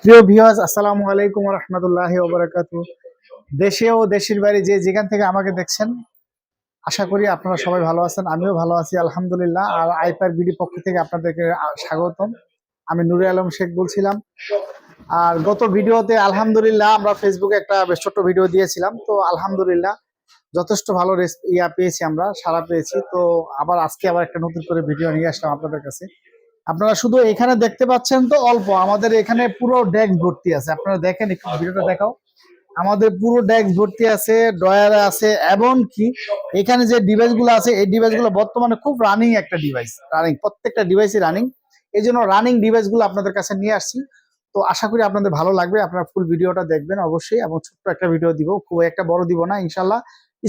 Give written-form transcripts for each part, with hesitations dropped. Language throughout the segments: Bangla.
প্রিয় ভিউয়ার্স, আসসালামু আলাইকুম ওয়া রাহমাতুল্লাহি ওয়া বারাকাতুহু। দেশে ও দেশের বাইরে যে যেখান থেকে আমাকে দেখছেন, আশা করি আপনারা সবাই ভালো আছেন। আমিও ভালো আছি আলহামদুলিল্লাহ। আর আইপার বিডি পক্ষ থেকে আপনাদেরকে স্বাগতম। আমি নুরে আলম শেখ বলছিলাম। আর গত ভিডিওতে আলহামদুলিল্লাহ আমরা ফেসবুকে একটা বেশ ছোট্ট ভিডিও দিয়েছিলাম, তো আলহামদুলিল্লাহ যথেষ্ট ভালো পেয়েছি, আমরা সাড়া পেয়েছি। তো আজকে একটা নতুন করে ভিডিও নিয়ে আসলাম আপনাদের কাছে। আপনারা শুধু এখানে দেখতে পাচ্ছেন তো অল্প, আমাদের এখানে পুরো ডেস্ক ভর্তি আছে। আপনারা দেখেন, একটু ভিডিওটা দেখাও। আমাদের পুরো ডেস্ক ভর্তি আছে, ড্রয়ার আছে, এবং কি এখানে যে ডিভাইস গুলো আছে এই ডিভাইস গুলো বর্তমানে খুব রানিং একটা ডিভাইস, রানিং প্রত্যেকটা ডিভাইসই রানিং। এই জন্য রানিং ডিভাইস গুলো আপনাদের কাছে নিয়ে আসছি। তো আশা করি আপনাদের ভালো লাগবে। আপনারা ফুল ভিডিওটা দেখবেন অবশ্যই, এবং ছোট্ট একটা ভিডিও দিব, খুব একটা বড় দিব না ইনশাল্লাহ।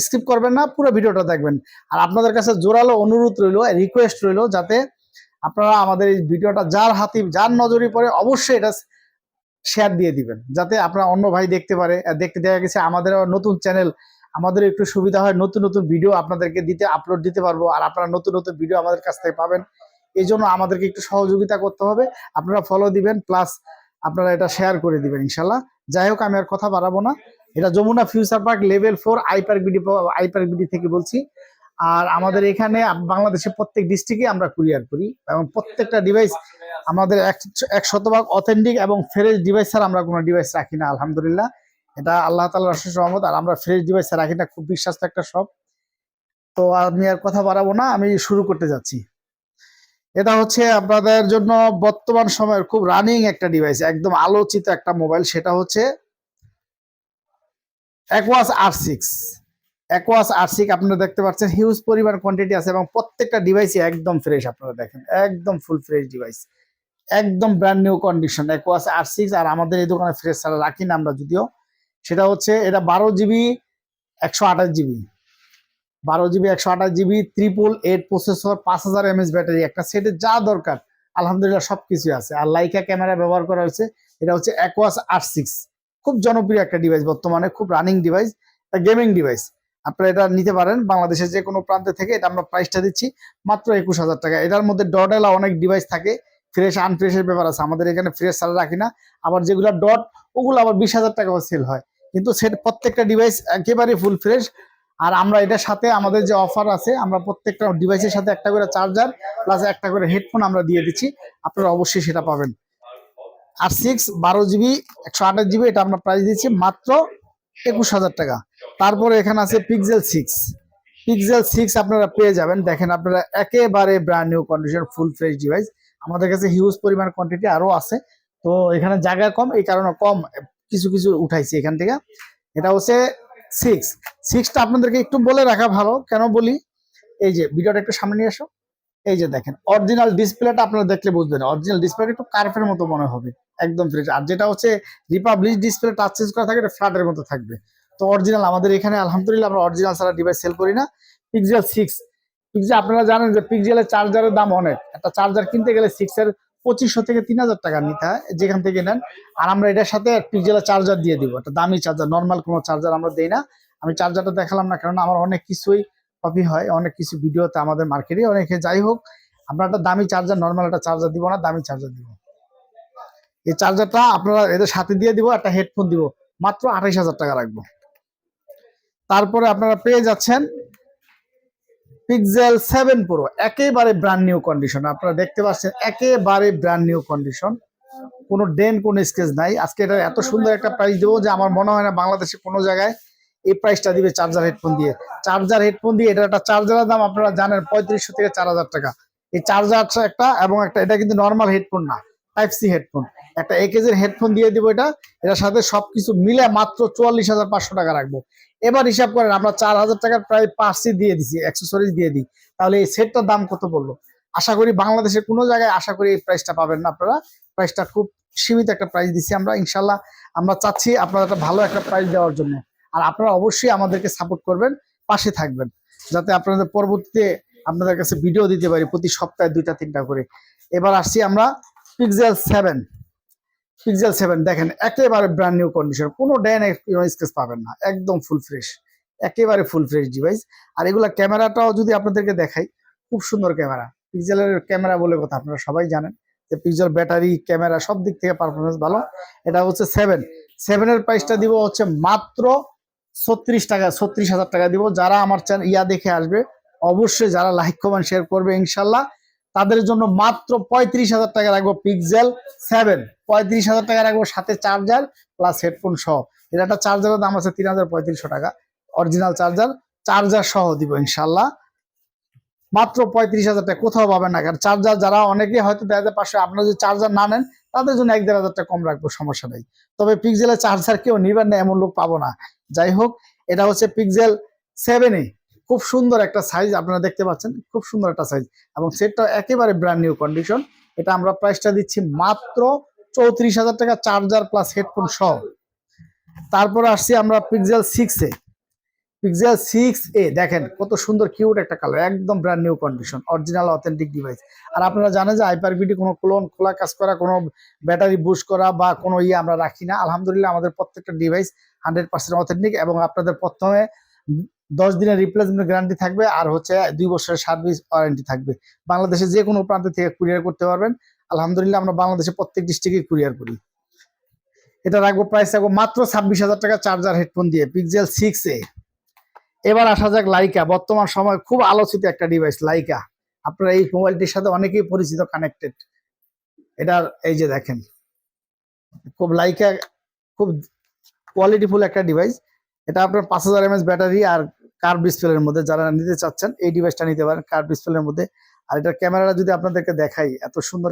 স্কিপ করবেন না, পুরো ভিডিওটা দেখবেন। আর আপনাদের কাছে জোরালো অনুরোধ রইলো, রিকোয়েস্ট রইলো, যাতে আপনারা আমাদের এই ভিডিওটা যার নজরে পড়ে অবশ্যই এটা শেয়ার দিয়ে দিবেন, যাতে আপনারা অন্য ভাই দেখতে পারে। দেখতে দেখা গেছে আমাদের নতুন চ্যানেল, আমাদের একটু সুবিধা হয়, নতুন নতুন ভিডিও আপনাদেরকে আপলোড দিতে পারবো, আর আপনারা নতুন নতুন ভিডিও আমাদের কাছ থেকে পাবেন। এই জন্য আমাদেরকে একটু সহযোগিতা করতে হবে। আপনারা ফলো দিবেন, প্লাস আপনারা এটা শেয়ার করে দিবেন ইনশাল্লাহ। যাই হোক, আমি আর কথা বাড়াবো না। এটা যমুনা ফিউচার পার্ক লেভেল 4 আইপার বিডি থেকে বলছি। আর আমাদের এখানে বাংলাদেশের প্রত্যেক ডিস্ট্রিক্টে আমরা কুরিয়ার করি, এবং প্রত্যেকটা ডিভাইস আমাদের 100% অথেন্টিক এবং ফ্রেশ ডিভাইস ছাড়া আমরা কোনো ডিভাইস রাখি না আলহামদুলিল্লাহ। এটা আল্লাহ তাআলার অশেষ রহমত। আর আমরা ফ্রেশ ডিভাইস রাখি না, খুব বিশ্বাস্ত একটা শপ। তো আমি আর কথা বাড়াবো না, আমি শুরু করতে যাচ্ছি। এটা হচ্ছে আপনাদের জন্য বর্তমান সময়ের খুব রানিং একটা ডিভাইস, একদম আলোচিত একটা মোবাইল। সেটা হচ্ছে অ্যাকোয়াস R6। অ্যাকোয়াস R6 আপনারা দেখতে পাচ্ছেন, হিউজ পরিমাণ কোয়ান্টিটি আছে, এবং প্রত্যেকটা ডিভাইসই একদম ফ্রেশ। আপনারা দেখেন, একদম ফুল ফ্রেশ ডিভাইস, একদম brand new condition aqueous R6। আর আমাদের এই দোকানে ফ্রেশ ছাড়া রাখি না আমরা, যদিও। সেটা হচ্ছে এটা 12GB 128GB, 12GB 128GB, 888 processor, 5000 mAh battery, একটা সেটে যা দরকার আলহামদুলিল্লাহ সবকিছু আছে। আর লাইকা ক্যামেরা ব্যবহার করা হয়েছে। এটা হচ্ছে অ্যাকোয়াস R6, খুব জনপ্রিয় একটা ডিভাইস, বর্তমানে খুব রানিং ডিভাইস, গেমিং ডিভাইস। আপনারা এটা নিতে পারেন বাংলাদেশের যে কোনো প্রান্তে থেকে। এটা আমরা প্রাইসটা দিচ্ছি মাত্র 21000 টাকা। এটার মধ্যে ডটেলা অনেক ডিভাইস থাকে, ফ্রেশ আনফ্রেশের ব্যাপার আছে। আমাদের এখানে ফ্রেশ ছাড়া রাখি না। আবার যেগুলো ডট, ওগুলো আবার 20000 টাকা সেল হয়। কিন্তু সেট প্রত্যেকটা ডিভাইস একেবারে ফুল ফ্রেশ। আর আমরা এটার সাথে আমাদের যে অফার আছে, আমরা প্রত্যেকটা ডিভাইসের সাথে একটা করে চার্জার প্লাস একটা করে হেডফোন আমরা দিয়ে দিচ্ছি। আপনারা অবশ্যই সেটা পাবেন। R6 12GB 128GB, এটা আমরা প্রাইস দিচ্ছি মাত্র 21000 টাকা। তারপরে এখানে আছে পিক্সেল 6 আপনারা পেয়ে যাবেন। দেখেন, আপনারা একেবারে brand new condition full fresh device. আমাদের কাছে হিউজ পরিমাণ কোয়ান্টিটি আরো আছে, তো এখানে জায়গা কম, এই কারণে কম কিছু কিছু উঠাইছি এখান থেকে। এটা হচ্ছে 6টা আপনাদেরকে একটু বলে রাখা ভালো। কেন বলি, এই যে ভিডিওটা একটু সামনে নিয়ে আসো। এই যে দেখেন, অরিজিনাল ডিসপ্লেটা আপনারা দেখলে বুঝবেন, অরিজিনাল ডিসপ্লেটা একটু কার্ভের মতো মনে হবে, একদম ফ্রেশ। আর যেটা হচ্ছে রিপাবলিক ডিসপ্লে টাচ চেঞ্জ করা থাকে, এটা ফ্ল্যাটের মতো থাকবে। তো অরিজিনাল আমাদের এখানে আলহামদুলিল্লাহ আমরা অরিজিনাল ছাড়া ডিভাইস সেল করি না। পিক্সেল আপনারা জানেন যে পিক্সেলের চার্জারের দাম অনেক। একটা চার্জার কিনতে গেলে 6 এর 2500 থেকে 3000 টাকা নিতে হয়, যেখান থেকে নেন। আর আমরা এটার সাথে পিক্সেলের চার্জার দিয়ে দিব, একটা দামি চার্জার, নর্মাল কোনো চার্জার আমরা দেই না। আমি চার্জারটা দেখালাম না, কারণ আমার অনেক কিছুই কপি হয়, অনেক কিছু ভিডিওতে আমাদের মার্কেটে অনেকে। যাই হোক, আমরা একটা দামি চার্জার, নর্মাল একটা চার্জার দিব না, দামি চার্জার দিব। এই চার্জারটা আপনারা এদের সাথে দিয়ে দিব, একটা হেডফোন দিব, মাত্র 28000 টাকা রাখবো। তারপরে আপনারা পেয়ে যাচ্ছেন পিক্সেল 7 প্রো, একেবারে ব্র্যান্ড নিউ কন্ডিশন। আপনারা দেখতে পাচ্ছেন একেবারে ব্র্যান্ড নিউ কন্ডিশন, কোনো ডেন কোনো স্কেচ নাই। আজকে এটা এত সুন্দর একটা প্রাইস দেবো যে আমার মনে হয় না বাংলাদেশে কোনো জায়গায় এই প্রাইসটা দিবে চার্জার হেডফোন দিয়ে। এটা একটা চার্জারের দাম আপনারা জানেন 3500 থেকে 4000 টাকা। এই চার্জারটা একটা, এবং একটা, এটা কিন্তু নর্মাল হেডফোন না, টাইপ সি হেডফোন। একটা একেজের হেডফোন দিয়ে দিব এটার সাথে সবকিছু মিলে মাত্র 44500 টাকা রাখবো। এবার হিসাব করেন, আমরা 4000 টাকার প্রায় পার্সি দিয়ে দিছি, অ্যাক্সেসরিজ দিয়ে দিই, তাহলে এই সেটটার দাম কত বললো? আশা করি বাংলাদেশের কোনো জায়গায় আশা করি এই প্রাইসটা পাবেন না আপনারা। প্রাইসটা খুব সীমিত একটা প্রাইস দিচ্ছি আমরা ইনশাল্লাহ। আমরা চাচ্ছি আপনারা একটা ভালো একটা প্রাইস দেওয়ার জন্য। আর আপনারা অবশ্যই আমাদেরকে সাপোর্ট করবেন, পাশে থাকবেন, যাতে আপনাদের পরবর্তীতে আপনাদের কাছে ভিডিও দিতে পারি প্রতি সপ্তাহে 2টা 3টা করে। এবার আসছি আমরা পিক্সেল 7 দেখেন, একেবারে ব্র্যান্ড নিউ কন্ডিশন, কোনো ড্যান স্কেচ পাবেন না, একদম ফুল ফ্রেশ, একেবারে ফুল ফ্রেশ ডিভাইস। আর এগুলা ক্যামেরাটাও যদি আপনাদেরকে দেখাই, খুব সুন্দর ক্যামেরা। পিক্সেলের ক্যামেরা বলে কথা আপনারা সবাই জানেন, পিক্সেল ব্যাটারি ক্যামেরা সব দিক থেকে পারফরমেন্স ভালো। এটা হচ্ছে 7 এর প্রাইসটা দিব হচ্ছে মাত্র 36 হাজার টাকা দিব। যারা আমার চ্যানেল দেখে আসবে, অবশ্যই যারা লাইক কমেন্ট শেয়ার করবে ইনশাল্লাহ তাদের জন্য মাত্র 35 হাজার টাকা রাখবো পিক্সেল 7। 35 হাজার টাকা রাখবো, সাথে চার্জার প্লাস হেডফোন সহ। এটা একটা চার্জারের দাম আছে 3,3500 টাকা, অরিজিনাল চার্জার সহ দিব ইনশাল্লাহ মাত্র 35 হাজার টাকা। কোথাও পাবেন না, কারণ চার্জার যারা অনেকে হয়তো 2,500, আপনারা যদি চার্জার না নেন তাদের জন্য 1,500 টাকা কম রাখবো, সমস্যা নেই। তবে পিক্সেলের চার্জার কেউ নিবেন না এমন লোক পাবো না। যাই হোক, এটা হচ্ছে পিক্সেল 7 খুব সুন্দর একটা সাইজ, আপনারা দেখতে পাচ্ছেন খুব সুন্দর একটা সাইজ, এবং সেটটা একেবারে ব্র্যান্ড নিউ কন্ডিশন। এটা আমরা প্রাইসটা দিচ্ছি মাত্র 34 হাজার টাকা, চার্জার প্লাস হেডফোন সহ। তারপরে আসছি আমরা পিক্সেল 6a, দেখেন কত সুন্দর কিউট একটা কালার, একদম brand new condition, original authentic device. আর আপনারা জানেন যে হাইপার-ভিডি কোনো ক্লোন খোলা কাজ করা, কোনো ব্যাটারি বুস্ট করা বা কোনো আমরা রাখি না। আলহামদুলিল্লাহ আমাদের প্রত্যেকটা ডিভাইস 100% অথেন্টিক, এবং আপনাদের প্রথমে 10 দিনের রিপ্লেসমেন্ট গ্যারান্টি থাকবে, আর হচ্ছে 2 বছরের সার্ভিস ওয়ারেন্টি থাকবে। বাংলাদেশে যে কোনো প্রান্ত থেকে কুরিয়ার করতে পারবেন। আলহামদুলিল্লাহ আমরা বাংলাদেশে প্রত্যেক ডিস্ট্রিক্টে কুরিয়ার করি। এটা রাখবো, প্রাইস রাখবো মাত্র 26 হাজার টাকা, চার্জার হেডফোন দিয়ে, পিক্সেল 6a। এবার আসা যাক লাইকা, বর্তমান সময় খুব আলোচিত একটা ডিভাইস লাইকা। আপনারা এই মোবাইলটির সাথে অনেকেই পরিচিত, কানেক্টেড। এটার এই যে দেখেন, খুব লাইকা, খুব কোয়ালিটিফুল একটা ডিভাইস। এটা আপনার 5000 mAh ব্যাটারি আর কার্ভ ডিসপ্লের মধ্যে, যারা নিতে চাচ্ছেন এই ডিভাইসটা নিতে পারেন কার্ভ ডিসপ্লের মধ্যে। আর এটার ক্যামেরাটা যদি আপনাদেরকে দেখাই, এত সুন্দর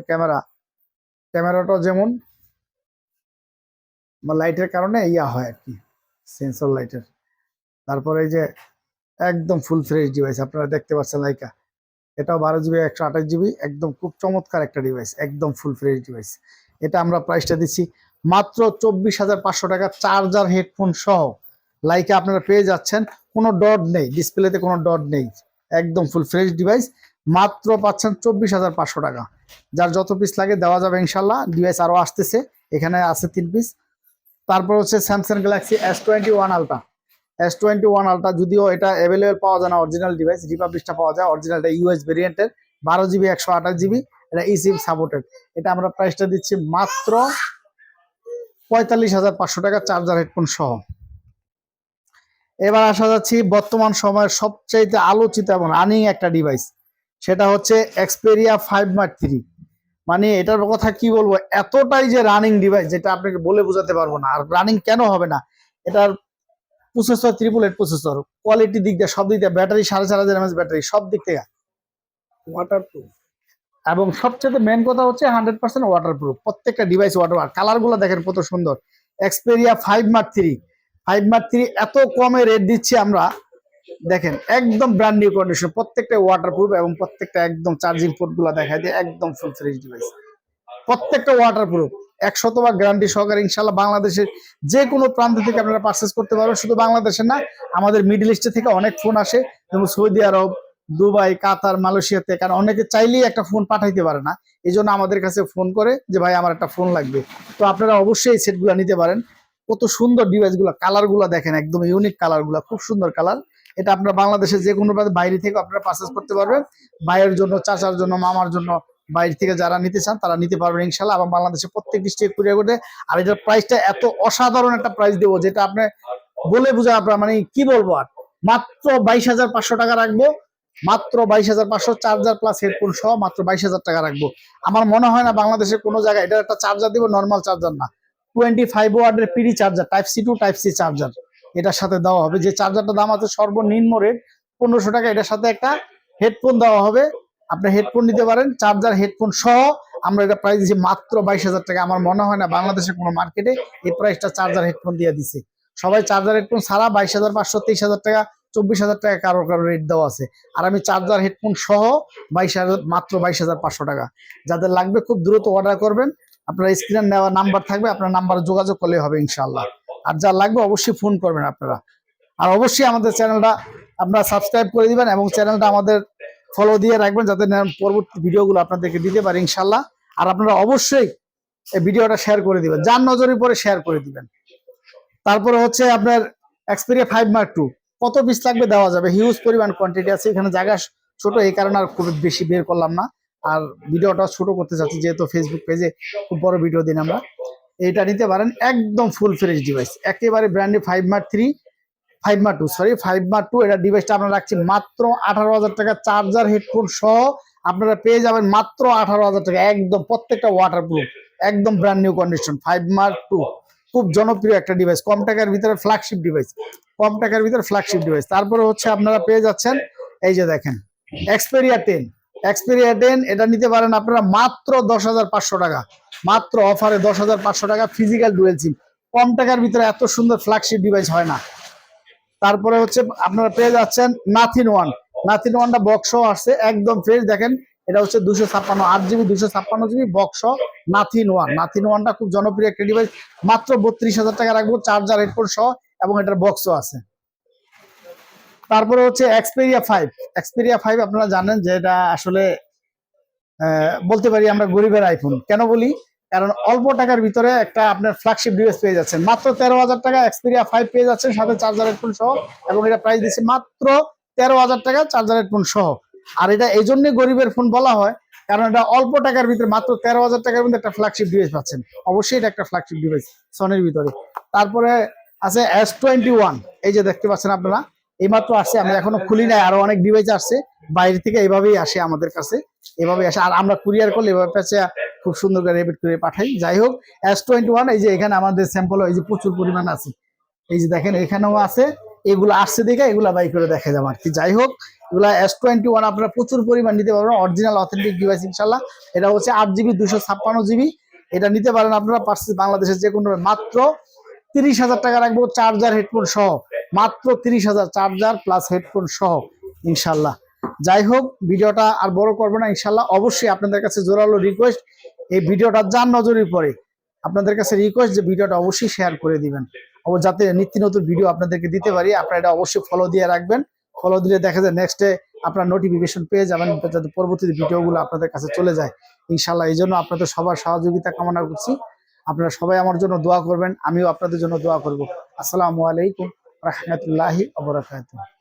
ক্যামেরাটা যেমন লাইটের কারণে হয় আর কি, সেন্সর লাইটের। তারপরে এই যে একদম ফুল ফ্রেশ ডিভাইস আপনারা দেখতে পাচ্ছেন লাইকা। এটাও 12GB 128GB, একদম খুব চমৎকার একটা ডিভাইস, একদম ফুল ফ্রেশ ডিভাইস। এটা আমরা প্রাইসটা দিচ্ছি মাত্র 24,500 টাকা, চার্জার হেডফোন সহ। লাইকা আপনারা পেয়ে যাচ্ছেন, কোনো ডট নেই ডিসপ্লেতে, কোনো ডট নেই, একদম ফুল ফ্রেশ ডিভাইস। মাত্র পাচ্ছেন 24,500 টাকা। যার যত পিস লাগে দেওয়া যাবে ইনশাল্লাহ। ডিভাইস আরও আসতেছে, এখানে আছে 3 পিস। তারপর হচ্ছে স্যামসাং গ্যালাক্সি S21 আলট্রা, যদিও এটা অ্যাভেলেবেল পাওয়া যায় না অরিজিনাল ডিভাইস, রিপাবলিশটা পাওয়া যায়, অরিজিনালটা ইউএস ভেরিয়েন্টের, 12GB 128GB, এটা eSIM সাপোর্টেড। এটা আমরা প্রাইসটা দিচ্ছি মাত্র 45,500 টাকা, চার্জার হেডফোন সহ। এবার আসা যাচ্ছি বর্তমান সময়ের সবচাইতে আলোচিত এবং রানিং একটা ডিভাইস, সেটা হচ্ছে Xperia 5 Mark III। মানে এটার কথা কি বলবো, এতটাই যে রানিং ডিভাইস যেটা আপনাকে বলে বোঝাতে পারবো না। আর রানিং কেন হবে না, এটার প্রসেসর 888 প্রসেসর, কোয়ালিটি দিক দিয়ে সব দিক দিয়ে, ব্যাটারি 4500 mAh ব্যাটারি, সব দিক থেকে ওয়াটারপ্রুফ, এবং সবচেয়ে মেন কথা হচ্ছে 100% ওয়াটারপ্রুফ। প্রত্যেকটা ডিভাইস ওয়াটারপ্রুফ। কালারগুলো দেখেন কত সুন্দর। Xperia 5 Mark III এত কমে রেট দিচ্ছি আমরা, দেখেন একদম ব্র্যান্ড নিউ কন্ডিশন, প্রত্যেকটা ওয়াটারপ্রুফ, এবং প্রত্যেকটা একদম চার্জিং পোর্ট গুলো দেখায় দিয়ে একদম ফুল ফ্রেশ ডিভাইস, প্রত্যেকটা ওয়াটারপ্রুফ, 100% গ্যারান্টি সহকারে ইনশাল্লাহ। বাংলাদেশের যে কোনো প্রান্ত থেকে আপনারা পারচেস করতে পারবেন, শুধু বাংলাদেশের না, আমাদের মিডল ইস্টে থেকে অনেক ফোন আসে, যেমন সৌদি আরব, দুবাই, কাতার, মালয়েশিয়াতে, কারণ অনেকে চাইলেই একটা ফোন পাঠাইতে পারে না, এই জন্য আমাদের কাছে ফোন করে যে ভাই আমার একটা ফোন লাগবে। তো আপনারা অবশ্যই এই সেটগুলো নিতে পারেন। কত সুন্দর ডিভাইসগুলো, কালারগুলো দেখেন, একদম ইউনিক কালারগুলো, খুব সুন্দর কালার। এটা আপনারা বাংলাদেশের যে কোনো বাইরে থেকে আপনারা পারচেস করতে পারবেন, ভাইয়ের জন্য, চাচার জন্য, মামার জন্য, বাইরে থেকে যারা নিতে চান তারা নিতে পারবেন ইনশাল্লাহ, এবং বাংলাদেশের প্রত্যেক ডিস্ট্রিক্টে কুরিয়ার করতে। আর এটার প্রাইসটা এত অসাধারণ একটা প্রাইস দেবো, যেটা আপনি বলে বোঝা আপনার মানে কি বলবো। আর মাত্র 22,500 টাকা রাখবো, মাত্র 22,500, চার্জার প্লাস হেডফোন সহ মাত্র 22,000 টাকা রাখবো। আমার মনে হয় না বাংলাদেশের কোনো জায়গায় এটা একটা চার্জার দিব, নর্মাল চার্জার না, 25 ওয়াটের PD charger, Type-C to Type-C charger এটার সাথে দেওয়া হবে। যে চার্জারটার দাম আছে সর্বনিম্ন রেট 1500 টাকা, এটার সাথে একটা হেডফোন দেওয়া হবে, আপনি হেডফোন নিতে পারেন, চার্জার হেডফোন সহ। আমরা এটা প্রাইস দিচ্ছি মাত্র 22,000 টাকা। আমার মনে হয় না বাংলাদেশের কোনো মার্কেটে এই প্রাইসটা চার্জার হেডফোন দিয়ে দিছে। সবাই চার্জার হেডফোন ছাড়া 22,500, 23,000 টাকা, 24,000 টাকা কারো রেট দেওয়া আছে। আর আমি চার্জার হেডফোন সহ 22,000, মাত্র 22,500 টাকা। যাদের লাগবে খুব দ্রুত অর্ডার করবেন, আপনার স্ক্রিনে নেওয়া নাম্বার থাকবে, আপনার নাম্বারে যোগাযোগ করলে হবে ইনশাল্লাহ। আর যা লাগবে অবশ্যই ফোন করবেন আপনারা। আর অবশ্যই আমাদের চ্যানেলটা আপনারা সাবস্ক্রাইব করে দিবেন, এবং চ্যানেলটা আমাদের ফলো দিয়ে রাখবেন, যাতে পরবর্তী ভিডিওগুলো আপনাদেরকে দিতে পারি ইনশাল্লাহ। আর আপনারা অবশ্যই এই ভিডিওটা শেয়ার করে দিবেন, যার নজরে পরে শেয়ার করে দিবেন। তারপরে হচ্ছে আপনার Xperia 5 Mark II, কত পিস লাগবে দেওয়া যাবে, হিউজ পরিমাণ কোয়ান্টিটি আছে, এখানে জায়গা ছোট, এই কারণে আর খুব বেশি বের করলাম না। আর ভিডিওটা ছোট করতে চাচ্ছি, যেহেতু ফেসবুক পেজে খুব বড় ভিডিও দিন আমরা। এটা নিতে পারেন, একদম ফুল ফ্রেশ ডিভাইস, একেবারে ব্র্যান্ডে 5 মার্ক 2, এটা ডিভাইসটা আমরা রাখছি মাত্র 18,000 টাকা। চার্জার হেডফোন সহ আপনারা পেয়ে যাবেন মাত্র 18,000 টাকা, একদম প্রত্যেকটা ওয়াটারপ্রুফ, একদম ব্র্যান্ড নিউ কন্ডিশন 5 মার্ক 2। খুব জনপ্রিয় একটা ডিভাইস, কম টাকার ভিতরে ফ্ল্যাগশিপ ডিভাইস, তারপরে হচ্ছে আপনারা পেয়ে যাচ্ছেন এই যে দেখেন এক্সপেরিয়া 10, এটা নিতে পারেন আপনারা মাত্র 10,500 টাকা, মাত্র অফারে 10,500 টাকা, ফিজিক্যাল ডুয়েল সিম। কম টাকার ভিতরে এত সুন্দর ফ্ল্যাগশিপ ডিভাইস হয় না। তারপরে হচ্ছে আপনারা পেয়ে যাচ্ছেন নাথিন ওয়ানটা বক্স আসছে, একদম ফ্রেশ। দেখেন এটা হচ্ছে 256 8GB 256GB বক্স নাথিন ওয়ানটা খুব জনপ্রিয় একটা ডিভাইস, মাত্র 32,000 টাকা রাখবো, চার্জার হেডফোন সহ, এবং এটার বক্সও আছে। তারপরে হচ্ছে এক্সপেরিয়া 5 আপনারা জানেন যে এটা আসলে বলতে পারি আমরা গরিবের আইফোন। কেন বলি? কারণ অল্প টাকার ভিতরে একটা আপনার ফ্ল্যাগশিপ ডিভাইস পেয়ে যাচ্ছেন, মাত্র 13,000 টাকা এক্সপেরিয়া 5 পেয়ে যাচ্ছেন, সাথে চার্জার হেডফোন সহ, এবং এটা প্রাইস দিচ্ছে মাত্র 13,000 টাকা চার্জার হেডফোন সহ। আর এটা এই জন্যই গরিবের ফোন বলা হয়, কারণ এটা অল্প টাকার ভিতরে মাত্র 13,000 টাকার মধ্যে একটা ফ্ল্যাগশিপ ডিভাইস পাচ্ছেন। অবশ্যই এটা একটা ফ্ল্যাগশিপ ডিভাইস সনির ভিতরে। তারপরে আছে S21, এই যে দেখতে পাচ্ছেন আপনারা, এইমাত্র আসছে, আমরা এখনো খুলি নাই, আরো অনেক ডিভাইস আসছে বাইরে থেকে, এইভাবেই আসে আমাদের কাছে, এভাবে আসে। আর আমরা কুরিয়ার করলে এভাবে খুব সুন্দর করে রেপিড করে পাঠাই। যাই হোক, S21, এই যে এখানে আমাদের স্যাম্পল এই যে প্রচুর পরিমাণ আছে, এই যে দেখেন এখানেও আছে, এগুলো আসছে দেখে এগুলা বাই করে দেখা যাবে আর কি। যাই হোক, এগুলা S21 আপনারা প্রচুর পরিমাণ নিতে পারবেন, অরিজিনাল অথেন্টিক ডিভাইস ইনশাল্লাহ। এটা হচ্ছে 8GB 256GB, এটা নিতে পারেন আপনারা বাংলাদেশের যে কোনো, মাত্র 30,000 টাকা রাখবো, চার্জার হেডফোন সহ, মাত্র 30,000, চার্জার প্লাস হেডফোন সহ ইনশাল্লাহ। যাই হোক, ভিডিওটা আর বড় করবো না ইনশাল্লাহ। অবশ্যই আপনাদের কাছে জোরালো রিকোয়েস্ট, এই ভিডিওটা যার নজরে পড়ে আপনাদের কাছে রিকোয়েস্ট যে ভিডিওটা অবশ্যই শেয়ার করে দিবেন, যাতে নিত্য নতুন ভিডিও আপনাদেরকে দিতে পারি। আপনারা এটা অবশ্যই ফলো দিয়ে রাখবেন, ফলো দিলে দেখা যায় নেক্সটে আপনার নোটিফিকেশন পেয়ে যাবেন, যাতে পরবর্তী ভিডিওগুলো আপনাদের কাছে চলে যায় ইনশাল্লাহ। এই জন্য আপনাদের সবার সহযোগিতা কামনা করছি। আপনারা সবাই আমার জন্য দোয়া করবেন, আমিও আপনাদের জন্য দোয়া করব। আসসালামু আলাইকুম রহমতুল্লাহি ওয়া বারাকাতুহু।